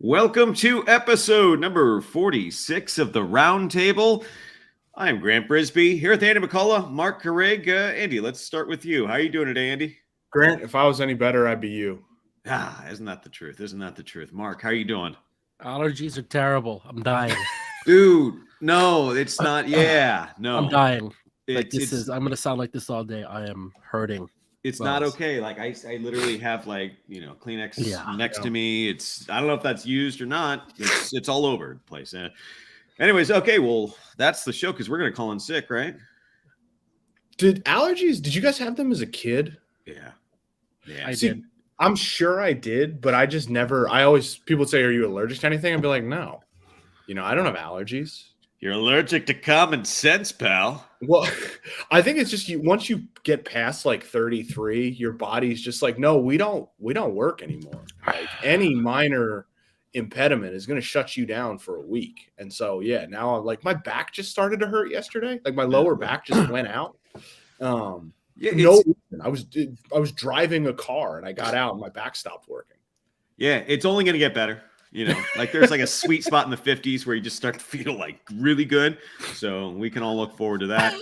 Welcome to episode number 46 of the Roundtable. I'm Grant Brisbee here with Andy McCullough, Marc Carig. Andy, let's start with you. How are you doing today, Andy? Grant, if I was any better, I'd be you. Isn't that the truth? Isn't that the truth? Marc, how are you doing? Allergies are terrible. I'm dying. Dude, no, it's not. Yeah, no. I'm dying. I'm I'm going to sound like this all day. I am hurting. It's not okay. Like I literally have Kleenex next to me. I don't know if that's used or not. It's all over the place. Anyways, okay, well, that's the show because we're gonna call in sick, right? Did you guys have them as a kid? Yeah. I did. I'm sure I did, but people would say, "Are you allergic to anything?" I'd be like, "No." I don't have allergies. You're allergic to common sense, pal. Well, I think it's just once you get past like 33, your body's just like, no, we don't work anymore. Like any minor impediment is going to shut you down for a week. And so, yeah, now I'm like, my back just started to hurt yesterday. Like my lower back just went out. I was driving a car and I got out and my back stopped working. Yeah, it's only going to get better. There's like a sweet spot in the 50s where you just start to feel like really good. So we can all look forward to that.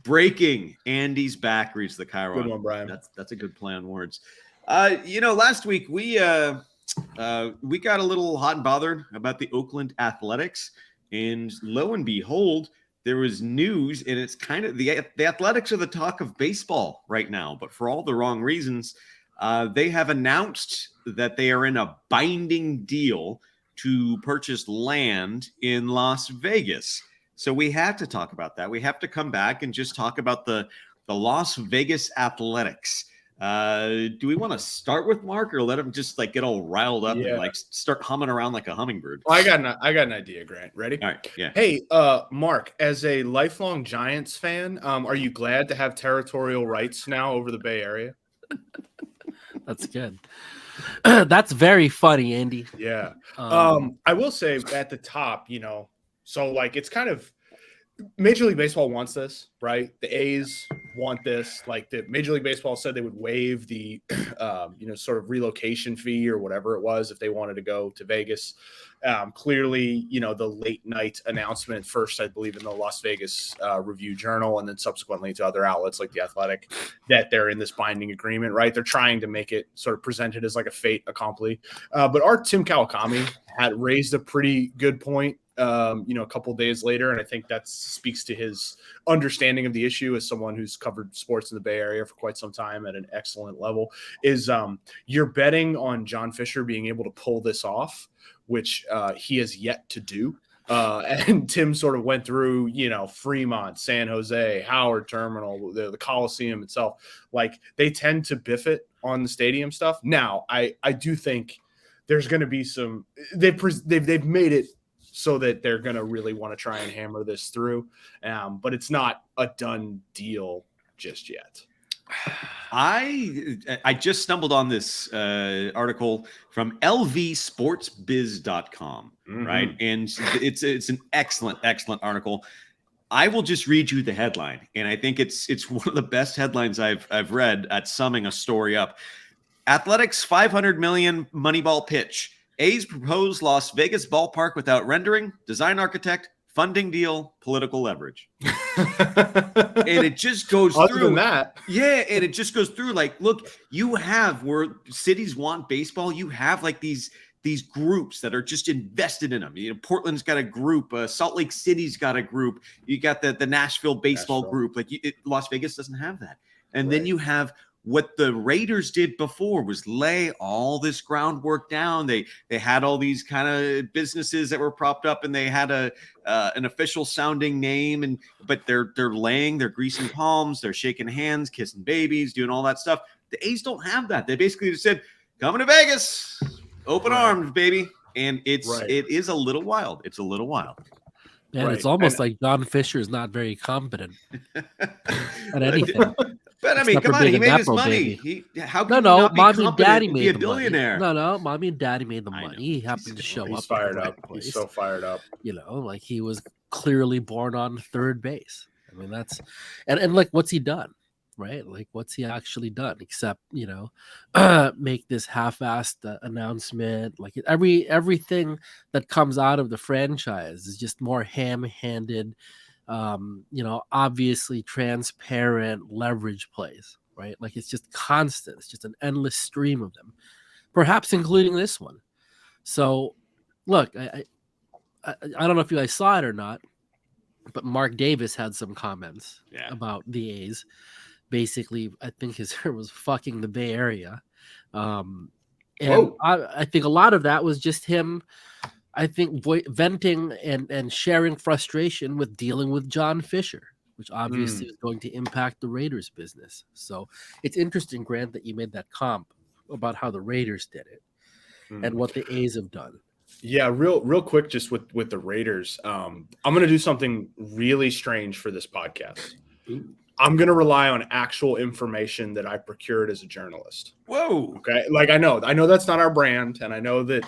Breaking, Andy's back reached the Chiron. Good one, Brian. That's a good play on words. Last week we got a little hot and bothered about the Oakland Athletics, and lo and behold, there was news, and it's kind of the Athletics are the talk of baseball right now, but for all the wrong reasons. They have announced that they are in a binding deal to purchase land in Las Vegas. So we have to talk about that. We have to come back and just talk about the Las Vegas Athletics. Do we want to start with Marc or let him just get all riled up and start humming around like a hummingbird? I got an idea, Grant. Ready? All right. Yeah. Hey, Marc, as a lifelong Giants fan, are you glad to have territorial rights now over the Bay Area? That's good. That's very funny, Andy. Yeah. I will say at the top, so it's kind of Major League Baseball wants this, right? The A's want this. Like the Major League Baseball said they would waive the, sort of relocation fee or whatever it was if they wanted to go to Vegas. Clearly, the late night announcement first, I believe, in the Las Vegas Review-Journal, and then subsequently to other outlets like The Athletic, that they're in this binding agreement, right? They're trying to make it sort of presented as like a fait accompli. But our Tim Kawakami had raised a pretty good point, a couple of days later, and I think that speaks to his understanding of the issue as someone who's covered sports in the Bay Area for quite some time at an excellent level, is you're betting on John Fisher being able to pull this off, which he has yet to do. And Tim sort of went through, Fremont, San Jose, Howard Terminal, the Coliseum itself. Like they tend to biff it on the stadium stuff. Now, I do think there's going to be some. They've made it so that they're going to really want to try and hammer this through, but it's not a done deal just yet. I just stumbled on this article from lvsportsbiz.com, right? And it's an excellent article. I will just read you the headline, and I think it's one of the best headlines I've read at summing a story up. Athletics $500 million Moneyball pitch. A's propose Las Vegas ballpark without rendering, design architect, funding deal, political leverage. And it just goes Other through than that. Yeah, and it just goes through look, you have where cities want baseball, you have these groups that are just invested in them. Portland's got a group, Salt Lake City's got a group, you got the Nashville baseball group. Las Vegas doesn't have that. And then you have what the Raiders did before was lay all this groundwork down. They had all these kind of businesses that were propped up, and they had an official sounding name, but they're greasing palms, they're shaking hands, kissing babies, doing all that stuff. The A's don't have that. They basically just said, "Coming to Vegas, open arms, baby." And it is a little wild. It's a little wild. And it's almost like John Fisher is not very competent at anything. But I mean, come on, he made his money. Mommy and Daddy made a billionaire. Mommy and Daddy made the money. He happened to show up. He's fired up. He's so fired up. Like he was clearly born on third base. I mean, that's and what's he done? right? Like, what's he actually done except, make this half-assed announcement? Like everything that comes out of the franchise is just more ham-handed, obviously transparent leverage plays, right? Like it's just constant. It's just an endless stream of them, perhaps including this one. So, look, I don't know if you guys saw it or not, but Mark Davis had some comments about the A's. Basically, I think his hair was fucking the Bay Area. And I think a lot of that was just him, I think, venting and sharing frustration with dealing with John Fisher, which obviously is going to impact the Raiders business. So it's interesting, Grant, that you made that comp about how the Raiders did it and what the A's have done. Yeah, real quick, just with the Raiders. I'm going to do something really strange for this podcast. Ooh. I'm going to rely on actual information that I procured as a journalist. Whoa. Okay. Like I know that's not our brand. And I know that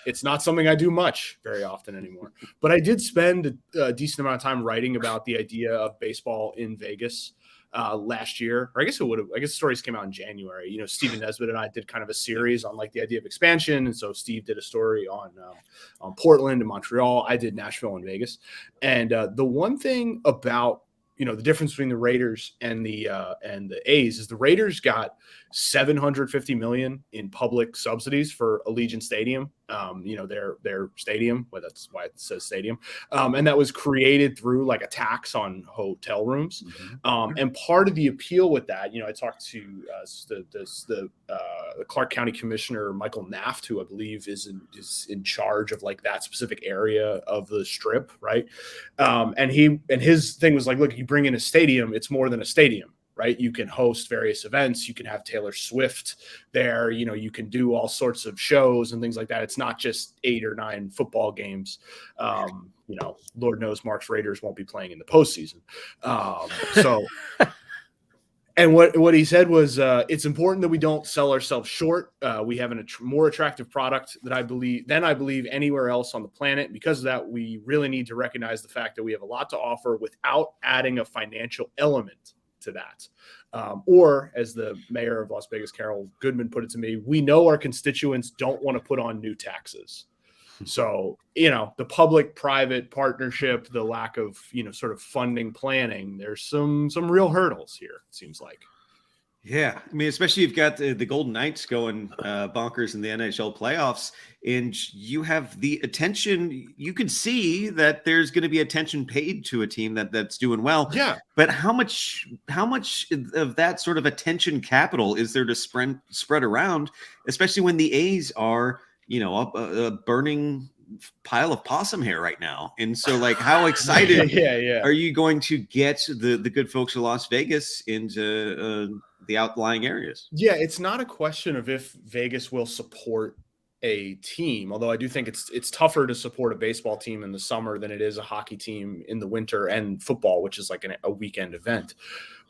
it's not something I do much very often anymore, but I did spend a decent amount of time writing about the idea of baseball in Vegas last year, or I guess the stories came out in January. Stephen Nesbitt and I did kind of a series on like the idea of expansion. And so Steve did a story on Portland and Montreal. I did Nashville and Vegas. And the one thing about the difference between the Raiders and the A's is the Raiders got $750 million in public subsidies for Allegiant Stadium, their stadium, well, that's why it says stadium. And that was created through like a tax on hotel rooms. And part of the appeal with that, I talked to the Clark County Commissioner, Michael Naft, who I believe is in charge of like that specific area of the strip. Right. And his thing was like, look, you bring in a stadium, it's more than a stadium. Right. You can host various events. You can have Taylor Swift there. You can do all sorts of shows and things like that. It's not just 8 or 9 football games. Lord knows Mark's Raiders won't be playing in the postseason. And what he said was it's important that we don't sell ourselves short. We have a more attractive product than I believe anywhere else on the planet. Because of that, we really need to recognize the fact that we have a lot to offer without adding a financial element to that. Or as the mayor of Las Vegas, Carol Goodman, put it to me, we know our constituents don't want to put on new taxes. So, the public-private partnership, the lack of, sort of funding planning, there's some real hurdles here, it seems like. Yeah. I mean, especially you've got the Golden Knights going bonkers in the NHL playoffs, and you have the attention. You can see that there's going to be attention paid to a team that's doing well. Yeah. But how much of that sort of attention capital is there to spread around, especially when the A's are, a burning pile of possum hair right now? And so, like, how excited are you going to get the good folks of Las Vegas into the outlying areas? Yeah, it's not a question of if Vegas will support a team, although I do think it's tougher to support a baseball team in the summer than it is a hockey team in the winter, and football, which is like a weekend event.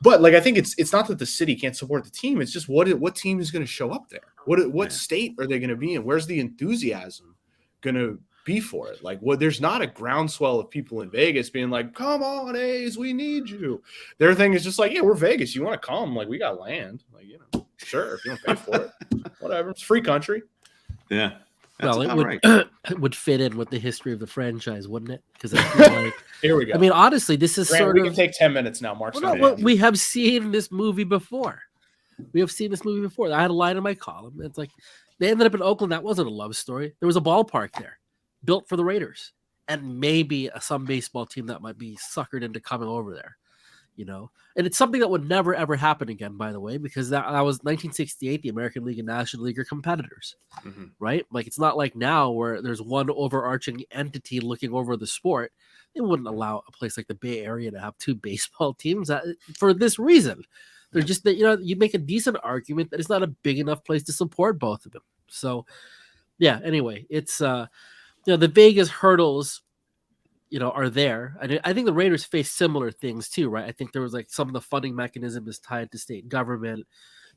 But like, I think it's not that the city can't support the team. It's just what team is going to show up there? What state are they going to be in? Where's the enthusiasm going to be for it? Like, there's not a groundswell of people in Vegas being like, come on, A's, we need you. Their thing is just like, yeah, we're Vegas. You want to come? Like, we got land. Like, sure, if you don't pay for it, whatever. It's free country. Yeah. Well, it would fit in with the history of the franchise, wouldn't it? Because I feel like here we go. I mean, honestly, this is Grant, we can take 10 minutes now, Mark. We have seen this movie before. I had a line in my column. It's like they ended up in Oakland. That wasn't a love story. There was a ballpark there built for the Raiders, and maybe some baseball team that might be suckered into coming over there. And it's something that would never, ever happen again, by the way, because that was 1968. The American League and National League are competitors, right? Like, it's not like now where there's one overarching entity looking over the sport. They wouldn't allow a place like the Bay Area to have 2 baseball teams for this reason. They're just that, you make a decent argument that it's not a big enough place to support both of them. So, yeah, anyway, it's, the Vegas hurdles, are there. I think the Raiders face similar things too, right? I think there was like some of the funding mechanism is tied to state government.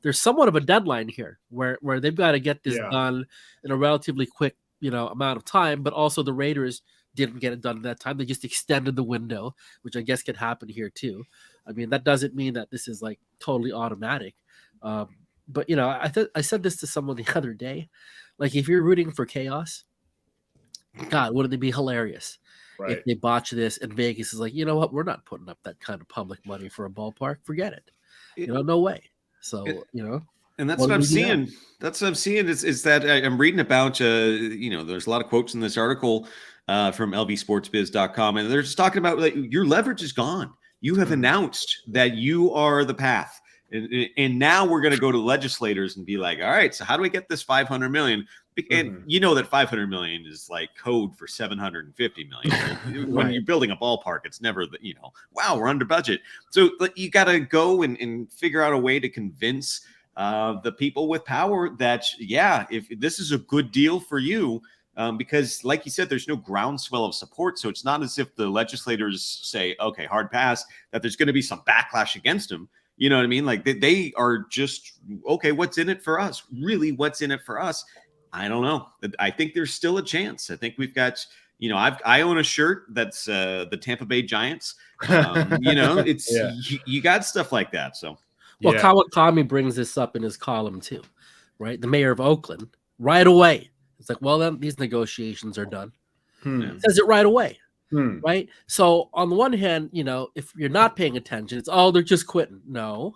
There's somewhat of a deadline here where they've got to get this done in a relatively quick, amount of time, but also the Raiders didn't get it done at that time. They just extended the window, which I guess could happen here too. I mean, that doesn't mean that this is like totally automatic. But you know, I said this to someone the other day. Like, if you're rooting for chaos, God, wouldn't it be hilarious if they botch this and Vegas is like, you know what, we're not putting up that kind of public money for a ballpark. Forget it. You know, no way. So, you know. And that's what I'm seeing. That's what I'm seeing is that I'm reading about, you know, there's a lot of quotes in this article from lvsportsbiz.com, and they're just talking about like, your leverage is gone. You have announced that you are the path. And now we're going to go to legislators and be like, all right, so how do we get this $500 million? And you know that $500 million is like code for $750 million. When you're building a ballpark, it's never, you know, wow, we're under budget. So you got to go and figure out a way to convince the people with power that, yeah, if this is a good deal for you, because like you said, there's no groundswell of support. So it's not as if the legislators say, okay, hard pass, that there's going to be some backlash against them. You know what I mean? Like they are just, okay, what's in it for us? Really, what's in it for us? I don't know. I think there's still a chance. I think we've got, you know, I own a shirt that's the Tampa Bay Giants. You know, it's you got stuff like that. So, well, Kawakami brings this up in his column too, right? The mayor of Oakland, right away. It's like, well, then these negotiations are done. Says it right away. Right. So on the one hand, you know, if you're not paying attention, it's they're just quitting. No,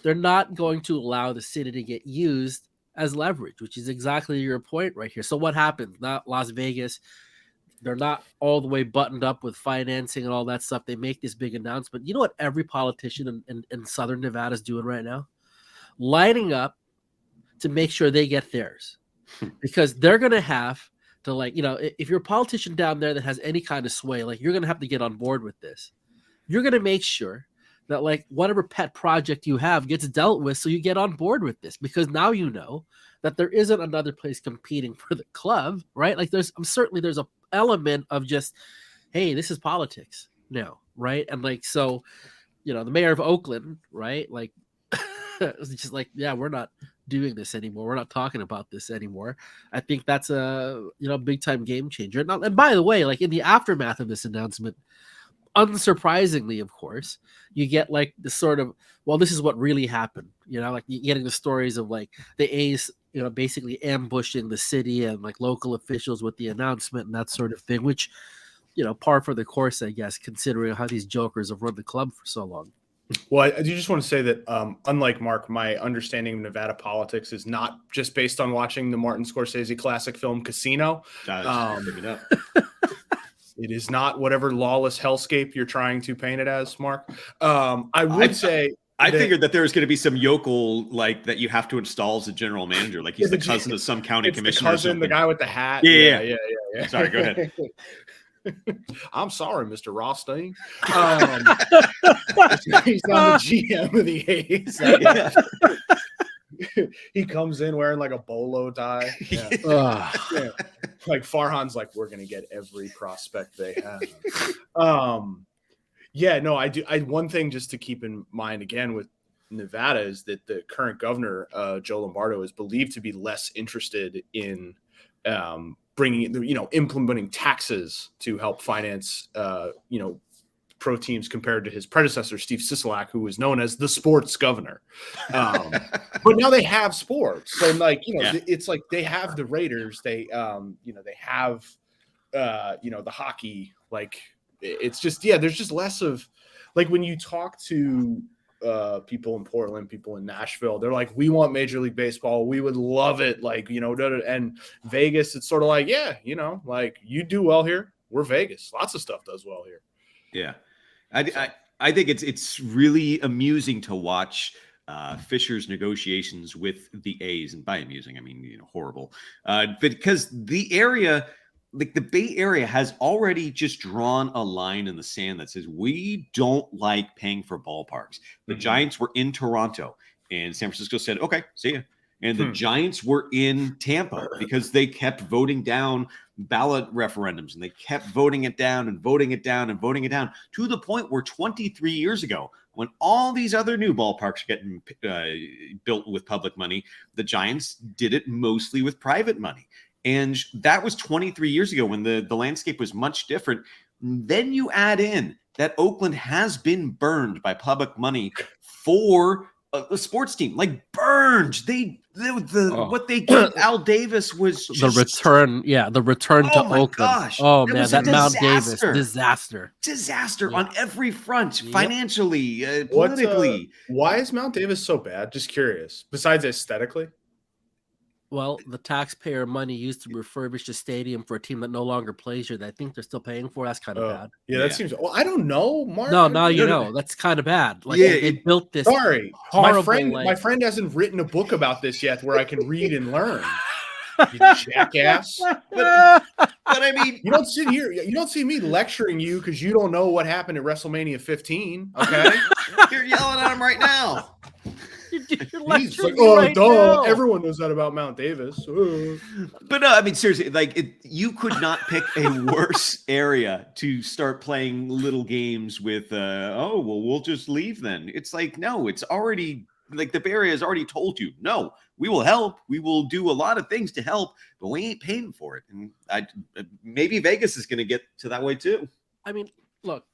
they're not going to allow the city to get used as leverage, which is exactly your point right here. So what happens? Not Las Vegas. They're not all the way buttoned up with financing and all that stuff. They make this big announcement. You know what every politician in Southern Nevada is doing right now? Lining up to make sure they get theirs, because they're going to have to, like, you know, if you're a politician down there that has any kind of sway, like, you're going to have to get on board with this. You're going to make sure that, like, whatever pet project you have gets dealt with, so you get on board with this, because now you know that there isn't another place competing for the club, right? Like, there's a element of just, hey, this is politics now, right? And like, so, you know, the mayor of Oakland, right? Like, it's just like, yeah, we're not doing this anymore. We're not talking about this anymore. I think that's a, you know, big time game changer. And by the way, like, in the aftermath of this announcement, unsurprisingly, of course, you get like the sort of, well, this is what really happened. You know, like, you're getting the stories of like the A's, you know, basically ambushing the city and like local officials with the announcement and that sort of thing, which, you know, par for the course, I guess, considering how these jokers have run the club for so long. Well, I do just want to say that, unlike Mark, my understanding of Nevada politics is not just based on watching the Martin Scorsese classic film Casino. It is not whatever lawless hellscape you're trying to paint it as, Mark. I figured that there was going to be some yokel like that you have to install as a general manager, like he's the cousin of some county commissioner. The guy with the hat. Yeah. Sorry, go ahead. I'm sorry, Mr. Rothstein. He's not the GM of the A's. He comes in wearing like a bolo tie. Like, Farhan's like, we're gonna get every prospect they have. I do. One thing just to keep in mind again with Nevada is that the current governor, Joe Lombardo, is believed to be less interested in implementing taxes to help finance, pro teams, compared to his predecessor, Steve Sisolak, who was known as the sports governor. But now they have sports. And it's like they have the Raiders. They have, the hockey. Like, it's just, there's just less of, like, when you talk to people in Portland, people in Nashville, they're like, we want Major League Baseball. We would love it. Like, and Vegas, it's sort of like, like, you do well here. We're Vegas. Lots of stuff does well here. Yeah. I think it's really amusing to watch Fisher's negotiations with the A's, and by amusing, I mean, horrible. Because the area, like the Bay Area, has already just drawn a line in the sand that says we don't like paying for ballparks. The Giants were in Toronto, and San Francisco said, okay, see ya. And the Giants were in Tampa because they kept voting down ballot referendums, and they kept voting it down and voting it down and voting it down, to the point where 23 years ago, when all these other new ballparks are getting built with public money, the Giants did it mostly with private money. And that was 23 years ago, when the landscape was much different. Then you add in that Oakland has been burned by public money for a sports team, like burned. What they gave Al Davis was the return. Yeah, the return to Oakland. Gosh. Oh man, that Mount Davis disaster on every front, financially, politically. Why is Mount Davis so bad? Just curious. Besides aesthetically. Well, the taxpayer money used to refurbish the stadium for a team that no longer plays here that I think they're still paying for. That's kind of bad. Yeah, that seems. Well, I don't know, Mark. No, now you know. That's kind of bad. Like they built this. Sorry, horrible, my friend hasn't written a book about this yet, where I can read and learn. You jackass. But I mean, you don't sit here. You don't see me lecturing you because you don't know what happened at WrestleMania 15. Okay, you're yelling at him right now. He's like, oh, duh. Everyone knows that about Mount Davis. But no, I mean, seriously, like you could not pick a worse area to start playing little games with. We'll just leave then. It's like, no, it's already like the Bay Area has already told you, no, we will help. We will do a lot of things to help, but we ain't paying for it. And maybe Vegas is going to get to that way too. I mean, look,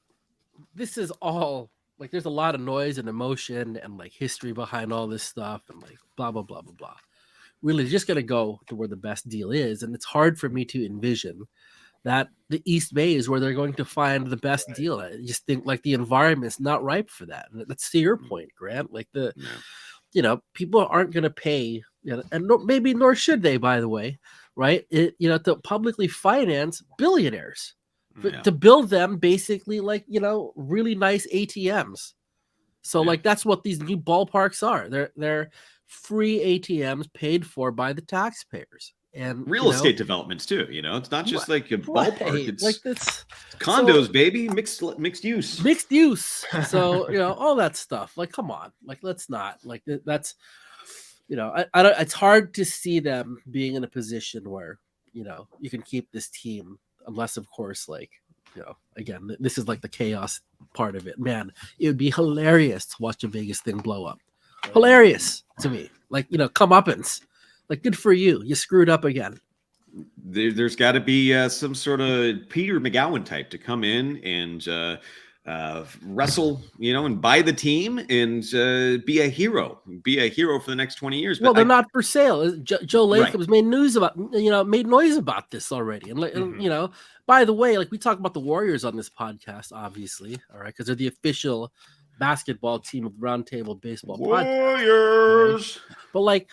this is all. Like there's a lot of noise and emotion and like history behind all this stuff and like blah, blah, blah, blah, blah. Really just going to go to where the best deal is. And it's hard for me to envision that the East Bay is where they're going to find the best deal. I just think like the environment's not ripe for that. And that's to your point, Grant. Like people aren't going to pay, and maybe nor should they, by the way, right? To publicly finance billionaires. To build them basically like, really nice ATMs. So like that's what these new ballparks are. They're free ATMs paid for by the taxpayers. And real estate developments too, it's not just like a ballpark. It's like this condos, baby, mixed use. Mixed use. So, all that stuff. Like, come on. Like, let's not. Like that's it's hard to see them being in a position where, you can keep this team. Unless, of course, again, this is like the chaos part of it. Man, it would be hilarious to watch a Vegas thing blow up. Hilarious to me. Like, comeuppance. Like, good for you. You screwed up again. There's got to be some sort of Peter McGowan type to come in and wrestle, and buy the team and be a hero for the next 20 years. But they're not for sale. Joe Lacob's made noise about this already. And, by the way, like we talk about the Warriors on this podcast, obviously, all right, because they're the official basketball team of Roundtable Baseball Warriors. Podcast, right? But like,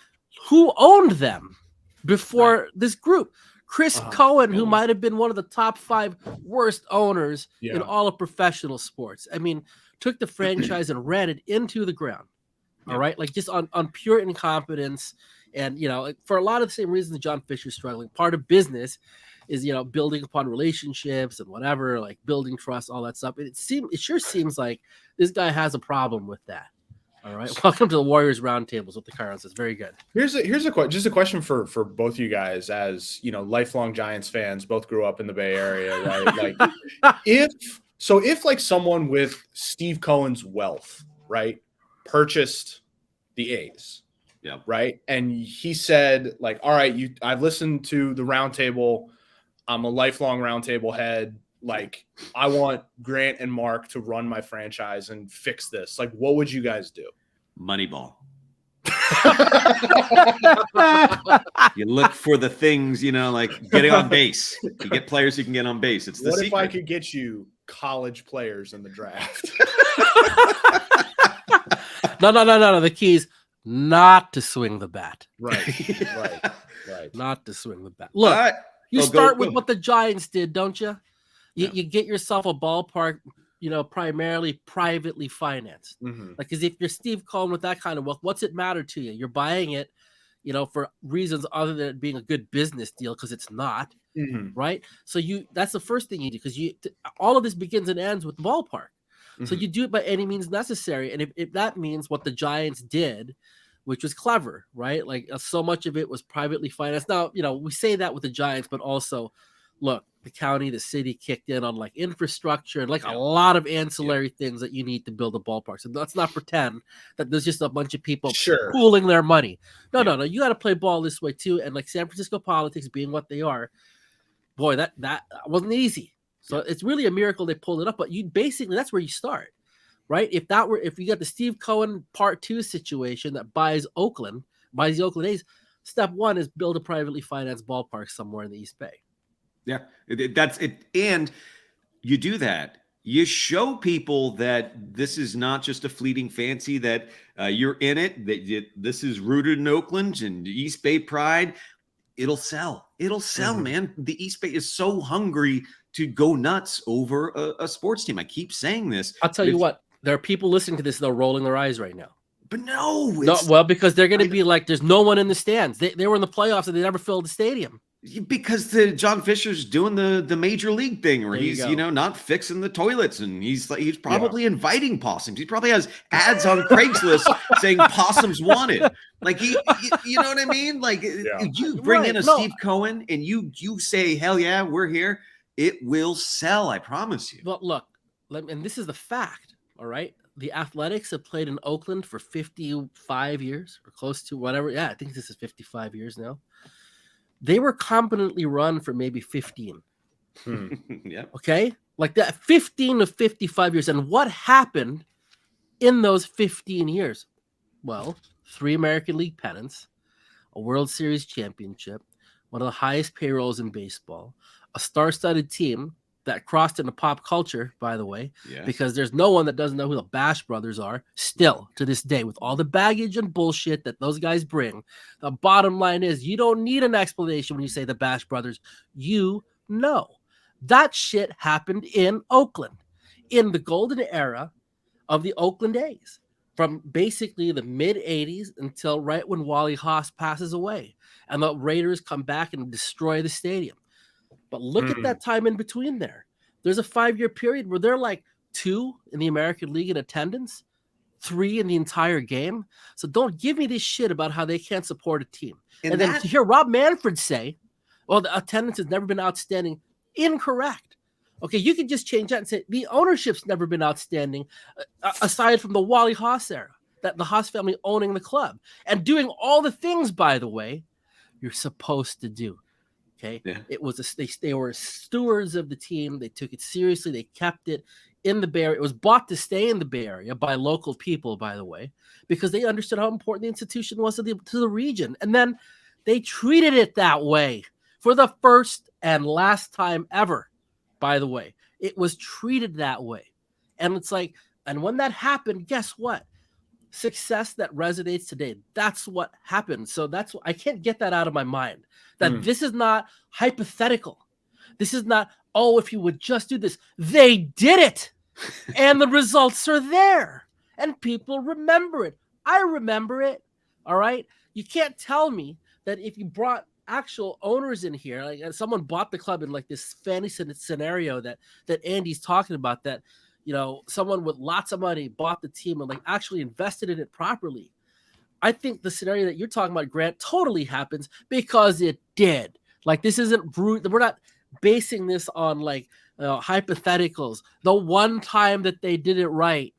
who owned them before this group? Chris Cohen, who might have been one of the top 5 worst owners in all of professional sports. I mean, took the franchise and ran it into the ground. All right. Like just on pure incompetence. And, for a lot of the same reasons John Fisher's struggling. Part of business is, building upon relationships and whatever, like building trust, all that stuff. It sure seems like this guy has a problem with that. All right. Welcome to the Warriors Roundtables with the Carons. It's very good. Here's a question for both you guys, as lifelong Giants fans, both grew up in the Bay Area, right? Like if like someone with Steve Cohen's wealth, right, purchased the A's, right, and he said like, all right, I've listened to the Roundtable, I'm a lifelong Roundtable head. Like, I want Grant and Mark to run my franchise and fix this. Like, what would you guys do? Moneyball. You look for the things, like getting on base. You get players who can get on base. It's the secret. If I could get you college players in the draft? No. The key is not to swing the bat. Right. Not to swing the bat. Look, you start with what the Giants did, don't you? You get yourself a ballpark, primarily privately financed. Mm-hmm. Like, because if you're Steve Cohen with that kind of wealth, what's it matter to you? You're buying it, for reasons other than it being a good business deal, because it's not, right? So that's the first thing you do, because all of this begins and ends with the ballpark. Mm-hmm. So you do it by any means necessary. And if that means what the Giants did, which was clever, right? Like so much of it was privately financed. Now, we say that with the Giants, but also, look, the county, the city kicked in on like infrastructure and like a lot of ancillary things that you need to build a ballpark. So let's not pretend that there's just a bunch of people pooling their money. No. You got to play ball this way too. And like San Francisco politics being what they are, boy, that wasn't easy. So it's really a miracle they pulled it up. But that's where you start, right? If you got the Steve Cohen Part 2 situation that buys the Oakland A's, step one is build a privately financed ballpark somewhere in the East Bay. Yeah, that's it. And you do that. You show people that this is not just a fleeting fancy, that you're in it, that this is rooted in Oakland and East Bay pride. It'll sell. It'll sell, man. The East Bay is so hungry to go nuts over a sports team. I keep saying this. I'll tell you what, there are people listening to this that are rolling their eyes right now. But no, well, because they're going to be like, there's no one in the stands. They were in the playoffs and they never filled the stadium. Because John Fisher's doing the major league thing, where he's not fixing the toilets, and he's probably inviting possums. He probably has ads on Craigslist saying possums wanted. Like you know what I mean? Like you bring in Steve Cohen and you say, hell yeah, we're here. It will sell, I promise you. But look, and this is the fact. All right, the Athletics have played in Oakland for 55 years or close to whatever. Yeah, I think this is 55 years now. They were competently run for maybe 15. Yeah. Okay. Like that, 15 to 55 years. And what happened in those 15 years? Well, 3 American League pennants, a World Series championship, one of the highest payrolls in baseball, a star-studded team that crossed into pop culture, by the way, because there's no one that doesn't know who the Bash Brothers are still to this day, with all the baggage and bullshit that those guys bring. The bottom line is you don't need an explanation when you say the Bash Brothers. You know. That shit happened in Oakland in the golden era of the Oakland A's, from basically the mid-'80s until right when Wally Haas passes away and the Raiders come back and destroy the stadium. But look at that time in between there. There's a 5-year period where they're like 2 in the American League in attendance, 3 in the entire game. So don't give me this shit about how they can't support a team. And then to hear Rob Manfred say, well, the attendance has never been outstanding. Incorrect. Okay, you can just change that and say the ownership's never been outstanding, aside from the Wally Haas era, that the Haas family owning the club and doing all the things, by the way, you're supposed to do. Okay, it was they were stewards of the team. They took it seriously. They kept it in the Bay Area. It was bought to stay in the Bay Area by local people, by the way, because they understood how important the institution was to the region. And then they treated it that way for the first and last time ever. By the way, it was treated that way, and it's like, and when that happened, guess what? Success that resonates today. That's what happened. So that's I can't get that out of my mind. That this is not hypothetical. This is not, oh, if you would just do this. They did it. And the results are there. And people remember it. I remember it. All right. You can't tell me that if you brought actual owners in here, like someone bought the club in like this fantasy scenario that Andy's talking about, that someone with lots of money bought the team and like actually invested in it properly. I think the scenario that you're talking about, Grant, totally happens because it did. Like, this isn't brute. We're not basing this on like hypotheticals. The one time that they did it right,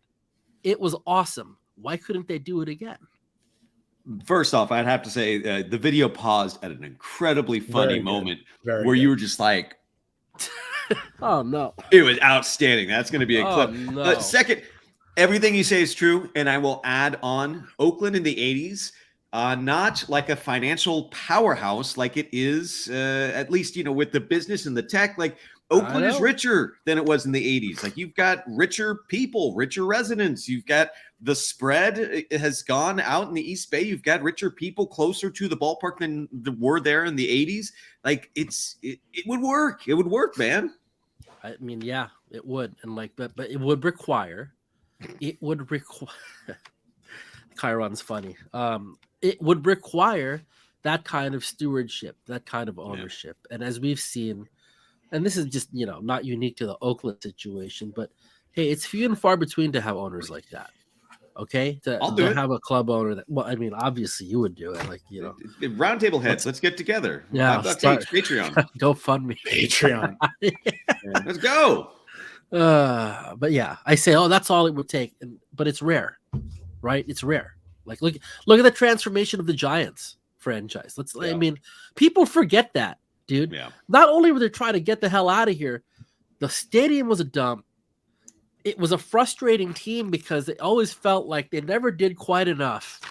it was awesome. Why couldn't they do it again? First off, I'd have to say the video paused at an incredibly funny moment where you were just like, oh no, it was outstanding. That's going to be a clip. No. Second, everything you say is true, and I will add on Oakland in the 80s, not like a financial powerhouse like it is, at least, with the business and the tech. Like, Oakland is richer than it was in the 80s. Like, you've got richer people, richer residents. You've got the spread has gone out in the East Bay. You've got richer people closer to the ballpark than were there in the 80s. Like, it would work. It would work, man. I mean, yeah, it would. And like, but it would require. Chiron's funny. It would require that kind of stewardship, that kind of ownership. Yeah. And as we've seen, and this is just, not unique to the Oakland situation, but hey, it's few and far between to have owners like that. Okay? To have a club owner that, well, I mean, obviously you would do it. Like, Roundtable heads, let's get together. Yeah. Patreon. Go fund me. Patreon. Let's go. But yeah, I say, that's all it would take. But it's rare, right? It's rare. Like, look at the transformation of the Giants franchise. I mean, people forget that, dude. Yeah. Not only were they trying to get the hell out of here, The stadium was a dump. It was a frustrating team because it always felt like they never did quite enough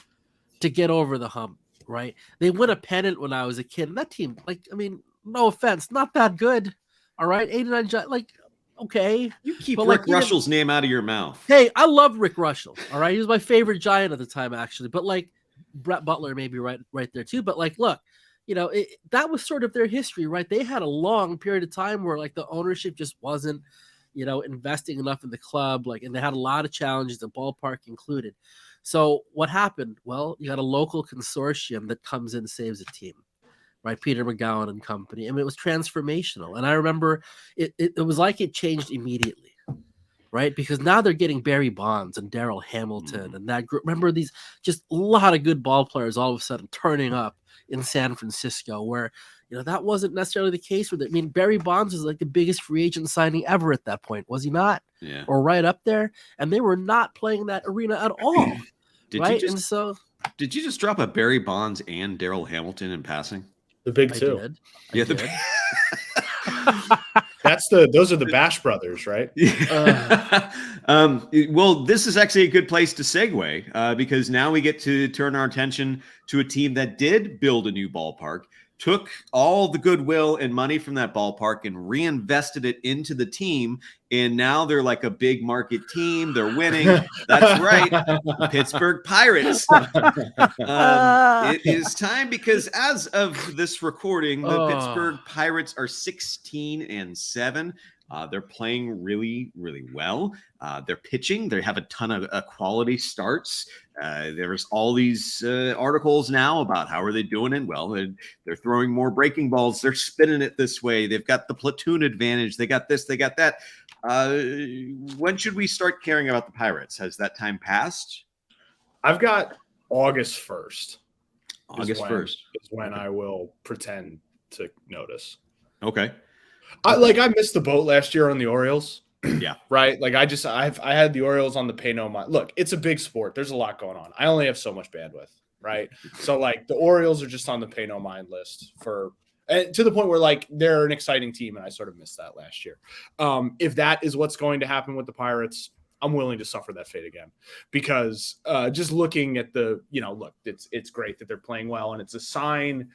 to get over the hump, right? They won a pennant when I was a kid. And that team, like, I mean, no offense, not that good. All right. 89, like, okay. You keep but Rick like, Russell's name out of your mouth. Hey, I love Rick Russell. All right. He was my favorite Giant at the time, actually. But like Brett Butler, maybe right there too. But like, look, that was sort of their history, right? They had a long period of time where like the ownership just wasn't, investing enough in the club, like, and they had a lot of challenges, the ballpark included. So what happened? Well, you got a local consortium that comes in, saves a team, right? Peter McGowan and company. I mean, it was transformational. And I remember it was like it changed immediately, right? Because now they're getting Barry Bonds and Darrell Hamilton and that group. Remember these just a lot of good ball players all of a sudden turning up in San Francisco, where that wasn't necessarily the case with it. I mean, Barry Bonds was like the biggest free agent signing ever at that point, was he not? Yeah. Or right up there, and they were not playing that arena at all. Right, did you just drop a Barry Bonds and Darrell Hamilton in passing? The big two. Yeah, those are the Bash brothers, right? Well, this is actually a good place to segue because now we get to turn our attention to a team that did build a new ballpark, took all the goodwill and money from that ballpark and reinvested it into the team. And now they're like a big market team. They're winning. That's right. Pittsburgh Pirates. It is time because as of this recording, the Pittsburgh Pirates are 16-7. They're playing really, really well. They're pitching. They have a ton of quality starts. There's all these articles now about how are they doing it. Well, they're throwing more breaking balls. They're spinning it this way. They've got the platoon advantage. They got this. They got that. When should we start caring about the Pirates? Has that time passed? I've got August 1st. August 1st is when I will pretend to notice. Okay. I missed the boat last year on the Orioles. Yeah. Right. Like I had the Orioles on the pay no mind. Look, it's a big sport. There's a lot going on. I only have so much bandwidth. Right. So like the Orioles are just on the pay no mind list and to the point where like they're an exciting team. And I sort of missed that last year. If that is what's going to happen with the Pirates, I'm willing to suffer that fate again because just looking at look, it's great that they're playing well. And it's a sign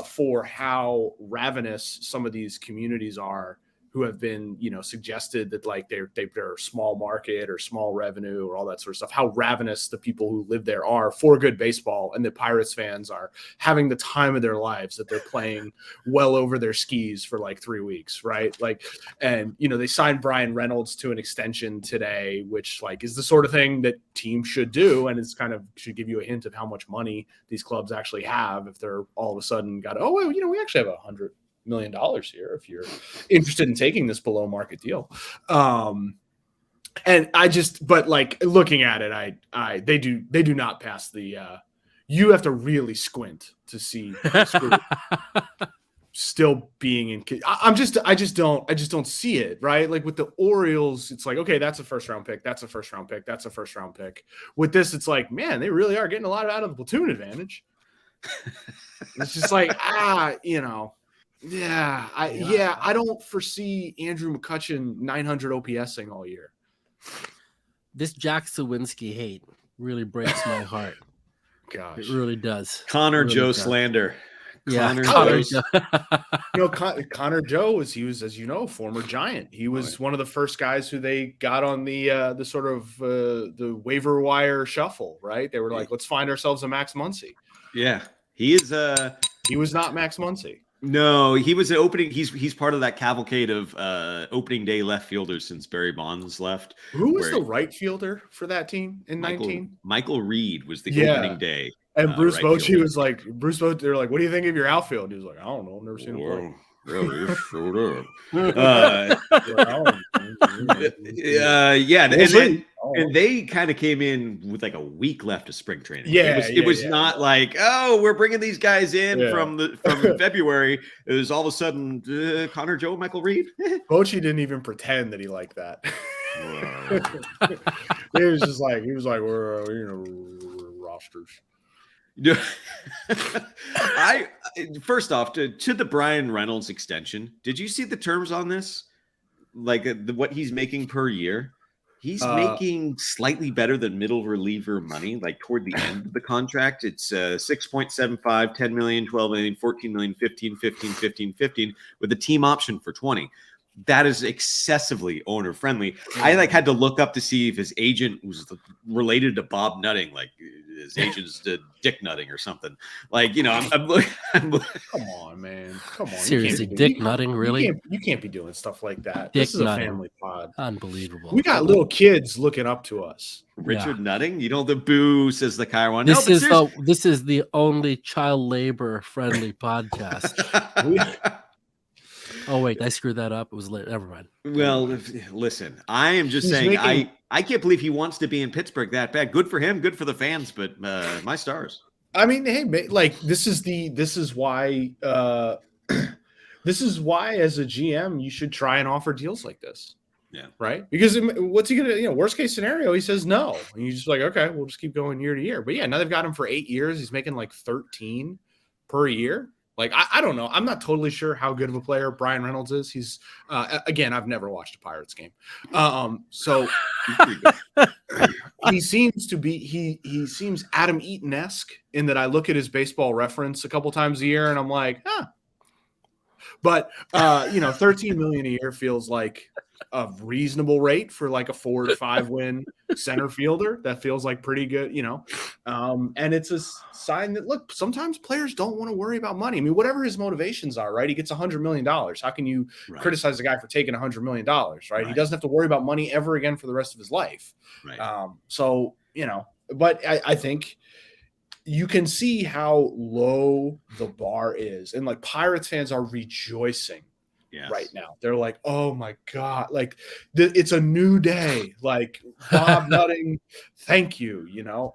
for how ravenous some of these communities are who have been, suggested that like they're small market or small revenue or all that sort of stuff, how ravenous the people who live there are for good baseball. And the Pirates fans are having the time of their lives, that they're playing well over their skis for like 3 weeks. Right. Like, and, they signed Bryan Reynolds to an extension today, which like is the sort of thing that teams should do. And it's kind of should give you a hint of how much money these clubs actually have if they're all of a sudden we actually have $100 million here if you're interested in taking this below market deal. And but like looking at it, they do not pass the you have to really squint to see still being in. I just don't see it, right? Like with the Orioles, it's like, okay, that's a first round pick. That's a first round pick. That's a first round pick. With this, it's like, man, they really are getting a lot out of the platoon advantage. It's just like, Yeah, I don't foresee Andrew McCutchen 900 OPSing all year. This Jack Sawinski hate really breaks my heart. Gosh, it really does. Connor Joe slander. Yeah, Connor Joe was as you know, former Giant. He was one of the first guys who they got on the sort of the waiver wire shuffle. Right? They were like, let's find ourselves a Max Muncy. Yeah, he is. He was not Max Muncy. No, he was an opening. He's part of that cavalcade of opening day left fielders since Barry Bonds left. Who was the right fielder for that team in 19? Michael Reed was the opening day. And Bruce Bochy was like, they're like, what do you think of your outfield? He was like, I don't know. I've never seen him play. Really, it showed up. And they kind of came in with like a week left of spring training. It was not like, oh, we're bringing these guys in from February. It was all of a sudden Connor Joe, Michael Reed. Bochy didn't even pretend that he liked that. He was like, we're rosters. First off, to the Bryan Reynolds extension, did you see the terms on this? like what he's making per year, he's making slightly better than middle reliever money. Like toward the end of the contract, it's 6.75, 10 million, 12 million, 14 million, 15, 15, 15, 15 with a team option for 20. That is excessively owner friendly. I like had to look up to see if his agent was related to Bob Nutting, like his agent's Dick Nutting or something. Like, you know, I'm come on, man. Come on. Seriously, Dick Nutting, really? You can't be doing stuff like that. Dick This is Nutting. a family pod. Unbelievable. We got little kids looking up to us. Richard Nutting, you know, the boo says the Kyr one. This is the only child labor friendly podcast. Oh wait, I screwed that up. It was late. Never mind. Well, listen, I am just saying, I can't believe he wants to be in Pittsburgh that bad. Good for him, good for the fans, but my stars. I mean, hey, like this is why as a GM you should try and offer deals like this. Yeah. Right. Because what's he gonna? Worst case scenario, he says no, and you're just like, okay, we'll just keep going year to year. But yeah, now they've got him for 8 years. He's making like 13 per year. Like, I don't know. I'm not totally sure how good of a player Bryan Reynolds is. He's, again, I've never watched a Pirates game. So he seems to be, he seems Adam Eaton-esque in that I look at his baseball reference a couple times a year and I'm like, huh. But, 13 million a year feels like a reasonable rate for like a 4 to 5 win center fielder. That feels like pretty good, and it's a sign that, look, sometimes players don't want to worry about money. I mean, whatever his motivations are, right? He gets $100 million. How can you criticize a guy for taking $100 million, right? He doesn't have to worry about money ever again for the rest of his life. Right. But I think you can see how low the bar is. And like Pirates fans are rejoicing right now. They're like, oh my God, like it's a new day. Like Bob Nutting, thank you,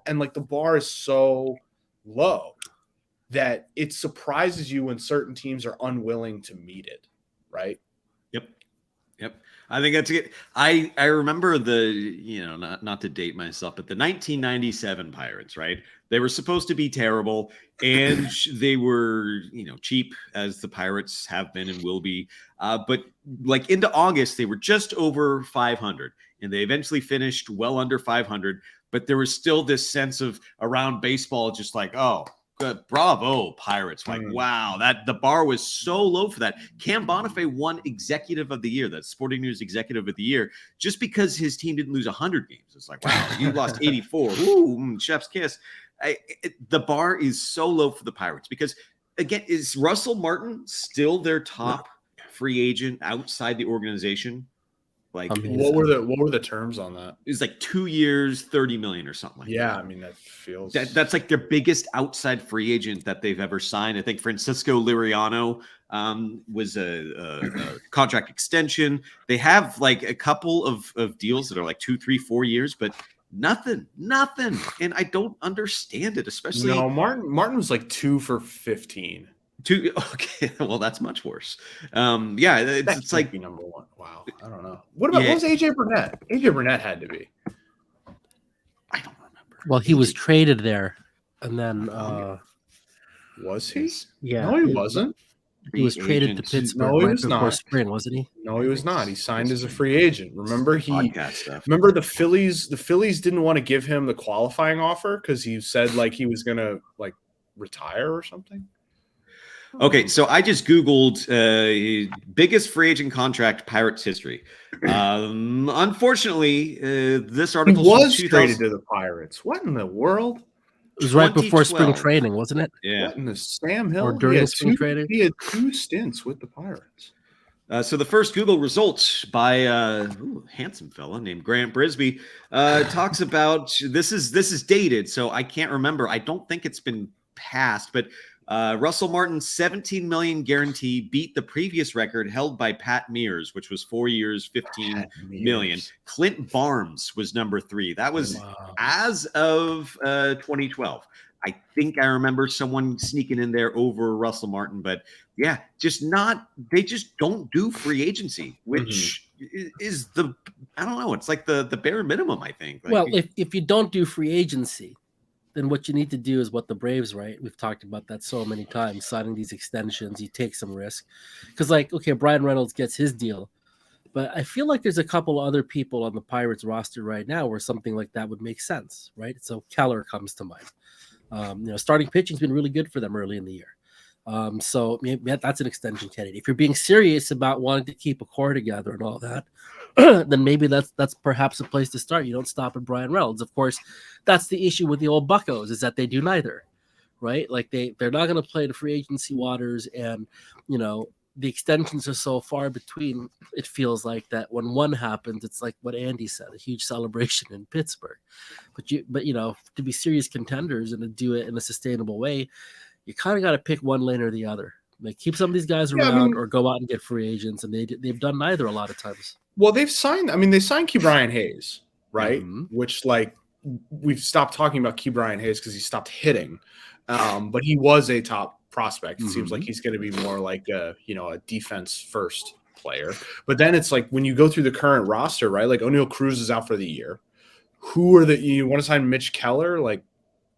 and like the bar is so low that it surprises you when certain teams are unwilling to meet it. Right. Yep. I think that's it. I remember not to date myself, but the 1997 Pirates, right? They were supposed to be terrible, and they were, cheap, as the Pirates have been and will be. But like into August, they were just over 500, and they eventually finished well under 500. But there was still this sense of around baseball, just like, oh, good, bravo, Pirates! Like, wow, that the bar was so low for that. Cam Bonifay won Executive of the Year, that Sporting News Executive of the Year, just because his team didn't lose 100 games. It's like, wow, you lost 84. Ooh, chef's kiss. The bar is so low for the Pirates because, again, is Russell Martin still their top free agent outside the organization? Like, what were the terms on that? It was like 2 years, 30 million or something like that. Yeah, I mean, that feels that's like their biggest outside free agent that they've ever signed. I think Francisco Liriano was a contract extension. They have like a couple of deals that are like 2, 3, 4 years, but nothing. And I don't understand it, especially Martin was like 2 for 15. Okay, well, that's much worse. It's like number one. Wow, I don't know. What was AJ Burnett? AJ Burnett had to be. I don't remember. Well, he was traded there, and then was he? Yeah, no, he wasn't. He was traded to Pittsburgh before spring, wasn't he? No, he was not. He signed as a free agent. Remember Remember the Phillies? The Phillies didn't want to give him the qualifying offer because he said like he was gonna like retire or something. Okay, so I just Googled biggest free agent contract Pirates history. Unfortunately, this article was traded to the Pirates. What in the world? It was right before spring training, wasn't it? Yeah. What in the Sam Hill? Or during spring training? He had 2 stints with the Pirates. So the first Google results by a handsome fella named Grant Brisbee talks about this is dated, so I can't remember. I don't think it's been passed, but Russell Martin's 17 million guarantee beat the previous record held by Pat Mears, which was 4 years, 15 million. Clint Barnes was number 3. That was as of 2012. I think I remember someone sneaking in there over Russell Martin, but yeah, they just don't do free agency, which is I don't know. It's like the bare minimum, I think. Like, well, if you don't do free agency, then what you need to do is what the Braves, right? We've talked about that so many times, signing these extensions, you take some risk. Because, like, okay, Bryan Reynolds gets his deal. But I feel like there's a couple other people on the Pirates roster right now where something like that would make sense, right? So Keller comes to mind. Starting pitching's been really good for them early in the year. So maybe that's an extension candidate. If you're being serious about wanting to keep a core together and all that, then maybe that's perhaps a place to start. You don't stop at Bryan Reynolds. Of course, that's the issue with the old buckos, is that they do neither, right? Like they're not going to play the free agency waters, and the extensions are so far between. It feels like that when one happens, it's like what Andy said, a huge celebration in Pittsburgh. But to be serious contenders and to do it in a sustainable way, you kind of got to pick one lane or the other. Like keep some of these guys around or go out and get free agents, and they've done neither a lot of times. Well, they signed Ke'Bryan Hayes, right? Mm-hmm. Which we've stopped talking about Ke'Bryan Hayes because he stopped hitting, but he was a top prospect. It seems like he's going to be more like a defense first player. But then it's like when you go through the current roster, right? Like O'Neal Cruz is out for the year. Who are you want to sign Mitch Keller? Like,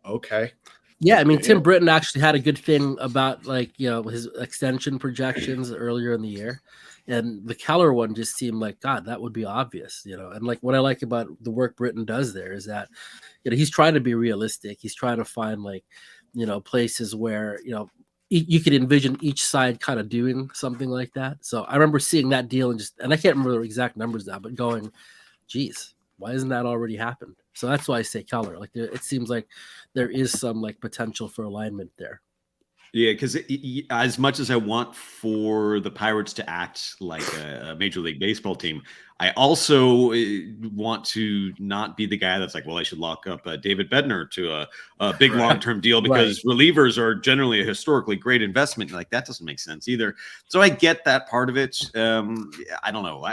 okay. Yeah, I mean, Tim Britton actually had a good thing about his extension projections earlier in the year. And the Keller one just seemed like, God, that would be obvious, And like what I like about the work Britton does there is that, he's trying to be realistic. He's trying to find places where, you could envision each side kind of doing something like that. So I remember seeing that deal and I can't remember the exact numbers now, but going, geez, why hasn't that already happened? So that's why I say Keller. Like it seems like there is some potential for alignment there. Yeah, because as much as I want for the Pirates to act like a Major League Baseball team, I also want to not be the guy that's like, well, I should lock up David Bednar to a big long-term deal because relievers are generally a historically great investment. Like that doesn't make sense either. So I get that part of it. I don't know.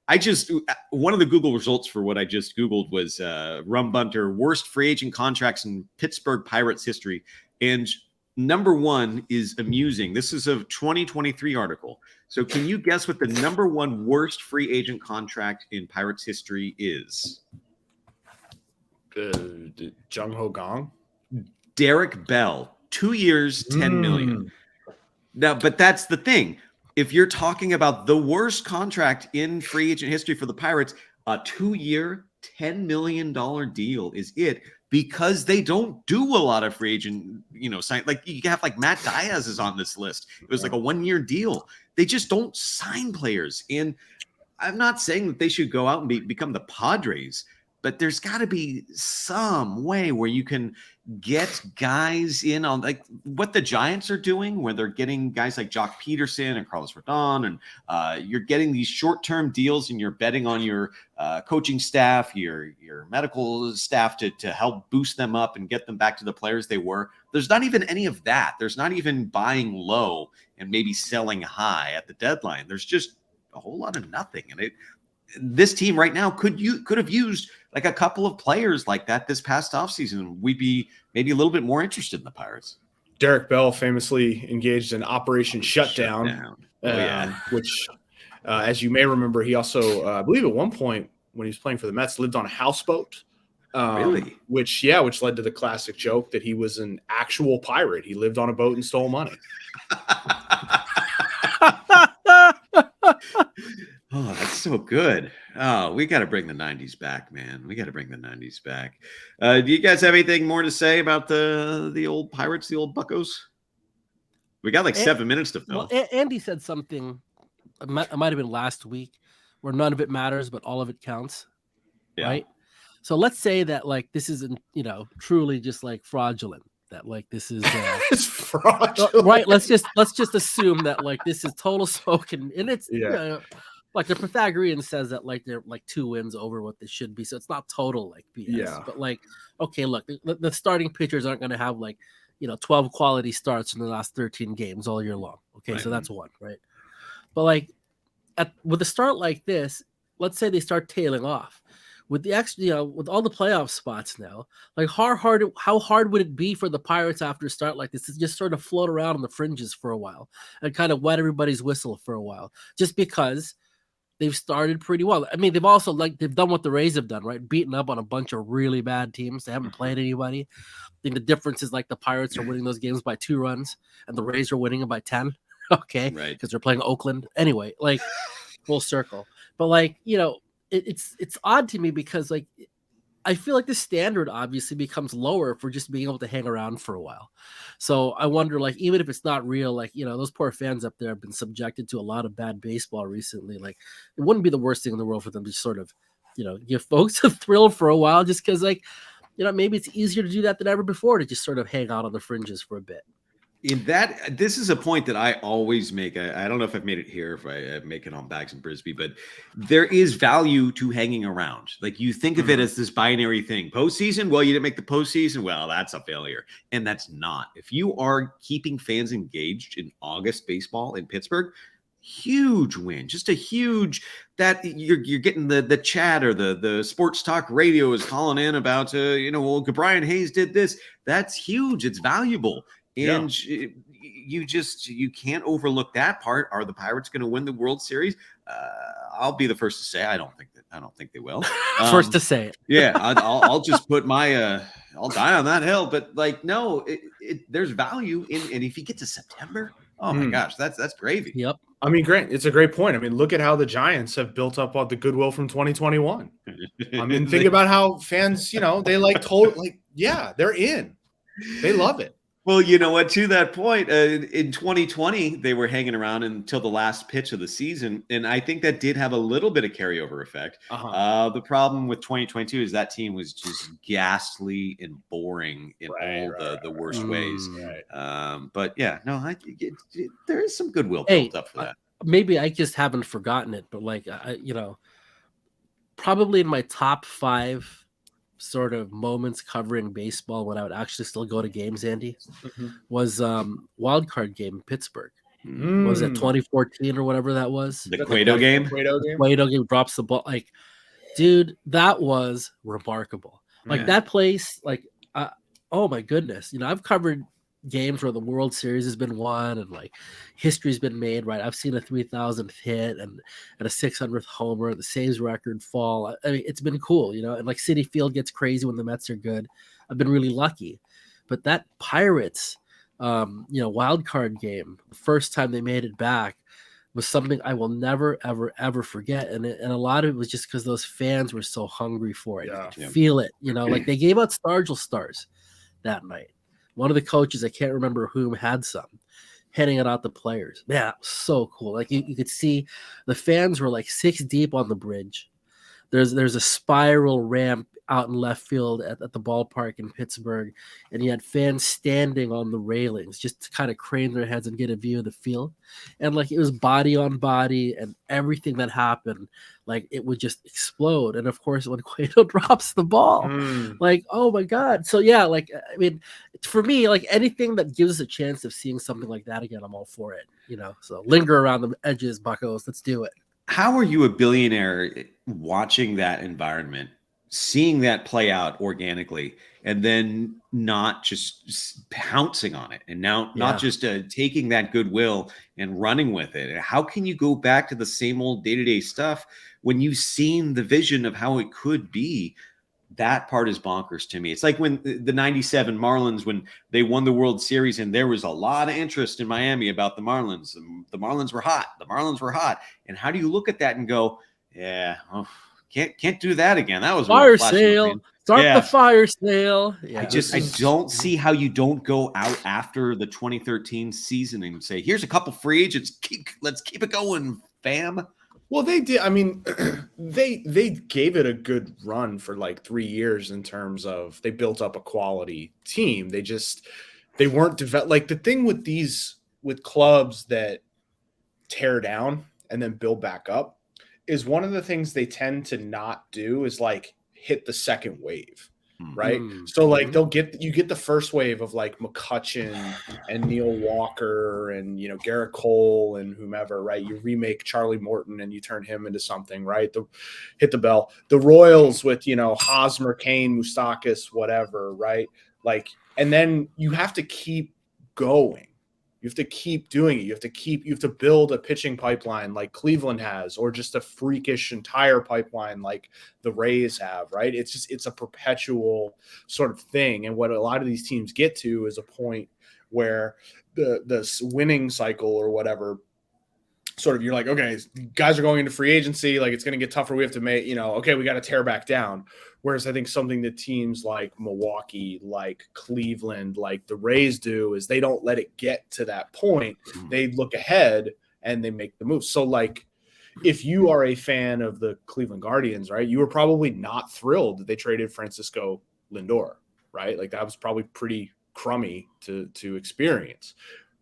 I just one of the Google results for what I just Googled was Rum Bunter worst free agent contracts in Pittsburgh Pirates history, and number one is amusing. This is a 2023 article. So can you guess what the number one worst free agent contract in Pirates history is? Jung Ho Gong? Derek Bell, 2 years, $10 million. Now, but that's the thing. If you're talking about the worst contract in free agent history for the Pirates, a 2-year, $10 million deal is it, because they don't do a lot of free agent, sign. Like you have Matt Diaz is on this list. It was like a 1-year deal. They just don't sign players. And I'm not saying that they should go out and become the Padres, but there's got to be some way where you can get guys in on like what the Giants are doing, where they're getting guys like Jock Peterson and Carlos Rodon, and you're getting these short-term deals, and you're betting on your coaching staff, your medical staff to help boost them up and get them back to the players they were. There's not even any of that. There's not even buying low and maybe selling high at the deadline. There's just a whole lot of nothing. And this team right now could have used like a couple of players like that this past offseason. We'd be maybe a little bit more interested in the Pirates. Derek Bell famously engaged in Operation Shutdown. Which, as you may remember, he also, I believe at one point when he was playing for the Mets, lived on a houseboat. Really? Which led to the classic joke that he was an actual pirate. He lived on a boat and stole money. Oh, that's so good. Oh, we got to bring the 90s back, man. We got to bring the 90s back. Do you guys have anything more to say about the old Pirates, the old Buccos? We got 7 minutes to fill. Well, Andy said something, it might have been last week, where none of it matters, but all of it counts. Yeah. Right? So let's say that this isn't, truly just fraudulent. That this is it's fraudulent. Right. Let's just assume that this is total smoke, and it's the Pythagorean says that they're 2 wins over what they should be, so it's not total BS. Yeah. But okay, look, the starting pitchers aren't going to have 12 quality starts in the last 13 games all year long. Okay, right. So that's one, right? But with a start like this, let's say they start tailing off. With the extra, with all the playoff spots now, how hard would it be for the Pirates after a start like this to just sort of float around on the fringes for a while and kind of wet everybody's whistle for a while, just because they've started pretty well. I mean, they've also they've done what the Rays have done, right? Beaten up on a bunch of really bad teams. They haven't played anybody. I think the difference is the Pirates are winning those games by 2 runs and the Rays are winning them by 10. Okay, right? Because they're playing Oakland anyway. Full circle. But like, it's odd to me because like I feel like the standard obviously becomes lower for just being able to hang around for a while. So I wonder, like, even if it's not real, like, those poor fans up there have been subjected to a lot of bad baseball recently. Like, it wouldn't be the worst thing in the world for them to sort of, give folks a thrill for a while, just because, like, maybe it's easier to do that than ever before, to just sort of hang out on the fringes for a bit. This is a point that I always make. I don't know if I've made it here, if I make it on Bags in Brisbee, but there is value to hanging around. Like, you think of it as this binary thing. Postseason, well, you didn't make the postseason. Well, that's a failure. And that's not. If you are keeping fans engaged in August baseball in Pittsburgh, huge win. Just a huge, that you're getting the chat, or the sports talk radio is calling in about, well, Brian Hayes did this. That's huge. It's valuable. And you can't overlook that part. Are the Pirates going to win the World Series? I'll be the first to say I don't think they will. First to say it. Yeah, I'll just put my I'll die on that hill. But like, no, there's value in, and if you get to September, oh my gosh, that's gravy. Yep. I mean, Grant, it's a great point. I mean, look at how the Giants have built up on the goodwill from 2021. I mean, think about how fans, they they're in. They love it. Well, you know what? To that point, in 2020, they were hanging around until the last pitch of the season, and I think that did have a little bit of carryover effect. The problem with 2022 is that team was just ghastly and boring in the worst ways. Right. But yeah, no, there is some goodwill built up for that. Maybe I just haven't forgotten it, but like, probably in my top 5 sort of moments covering baseball when I would actually still go to games, Andy, was wild card game in Pittsburgh. Was it 2014 or whatever that was? The Cueto game? Cueto game drops the ball. Like, dude, that was remarkable. Like, that place, like, oh my goodness. I've covered games where the World Series has been won and like history's been made, right? I've seen a 3,000th hit and a 600th homer, the saves record fall. I mean, it's been cool, and like Citi Field gets crazy when the Mets are good. I've been really lucky. But that Pirates, wild card game, the first time they made it back, was something I will never, ever, ever forget. And a lot of it was just because those fans were so hungry for it. You could feel it, like they gave out Stargell stars that night. One of the coaches, I can't remember whom, had some, handing it out to players. Man, that was so cool. Like, you could see the fans were like 6 deep on the bridge. There's a spiral ramp out in left field at the ballpark in Pittsburgh, and you had fans standing on the railings just to kind of crane their heads and get a view of the field. And like, it was body on body, and everything that happened, like, it would just explode. And of course, when Cueto drops the ball, like, oh my God. So yeah, like, I mean, for me, like, anything that gives us a chance of seeing something like that again, I'm all for it, so linger around the edges, buckos. Let's do it. How are you a billionaire watching that environment, seeing that play out organically, and then not just pouncing on it, and now not just taking that goodwill and running with it? How can you go back to the same old day-to-day stuff when you've seen the vision of how it could be? That part is bonkers to me. It's like when the 97 Marlins, when they won the World Series, and there was a lot of interest in Miami about the Marlins. The Marlins were hot. The Marlins were hot. And how do you look at that and go, yeah, can't do that again? That was fire sale. Start the fire sale. Yeah. I don't see how you don't go out after the 2013 season and say, here's a couple free agents. Let's keep it going, fam. Well, they did. I mean, they gave it a good run for like 3 years in terms of they built up a quality team. They weren't developed. Like, the thing with clubs that tear down and then build back up is one of the things they tend to not do is like hit the second wave. Right. So like you get the first wave of like McCutchen and Neil Walker and, Garrett Cole and whomever, right? You remake Charlie Morton and you turn him into something, right? Hit the bell. The Royals with, Hosmer, Kane, Moustakas, whatever, right? Like, and then you have to keep going. You have to keep doing it. You have to build a pitching pipeline like Cleveland has, or just a freakish entire pipeline like the Rays have, right? It's a perpetual sort of thing. And what a lot of these teams get to is a point where the winning cycle or whatever sort of, you're like, okay, guys are going into free agency. Like, it's going to get tougher. We have to make, okay, we got to tear back down. Whereas I think something that teams like Milwaukee, like Cleveland, like the Rays do is they don't let it get to that point. They look ahead and they make the move. So, like, if you are a fan of the Cleveland Guardians, right, you were probably not thrilled that they traded Francisco Lindor, right? Like, that was probably pretty crummy to experience.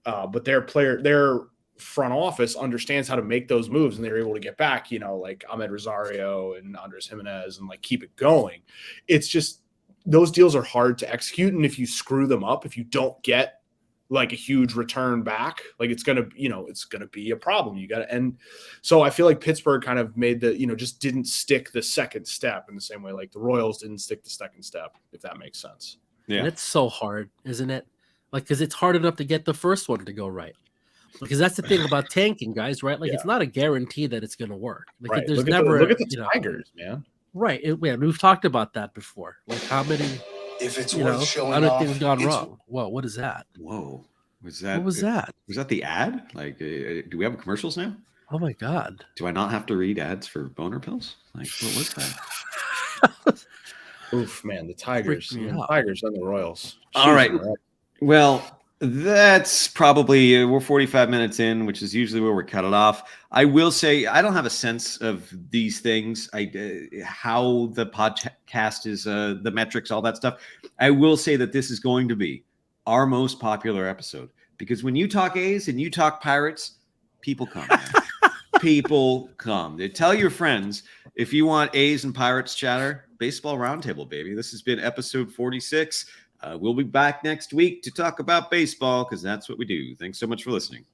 But their front office understands how to make those moves, and they're able to get back, like Ahmed Rosario and Andres Jimenez, and like keep it going. It's just those deals are hard to execute, and if you screw them up, if you don't get like a huge return back, like it's gonna be a problem. And so I feel like Pittsburgh kind of made the just didn't stick the second step in the same way like the Royals didn't stick the second step, if that makes sense. Yeah, and it's so hard, isn't it? Like, because it's hard enough to get the first one to go right. Because that's the thing about tanking, guys, right? Like, it's not a guarantee that it's going to work. Like, Right. there's Look at the Tigers, man. Right. We've talked about that before. Like, how many, If it's worth showing other off, things gone it's- wrong? Whoa, what is that? Whoa. Was that? What was that? Was that the ad? Like, do we have commercials now? Oh my God. Do I not have to read ads for boner pills? Like, what was that? Oof, man, the Tigers. Freaked me out. Tigers and the Royals. All right. Jeez, Well, that's probably we're 45 minutes in, which is usually where we cut it off. I will say I don't have a sense of these things. How the podcast is, the metrics, all that stuff. I will say that this is going to be our most popular episode because when you talk A's and you talk Pirates, people come. People come. Tell your friends if you want A's and Pirates chatter. Baseball Roundtable, baby. This has been episode 46. We'll be back next week to talk about baseball because that's what we do. Thanks so much for listening.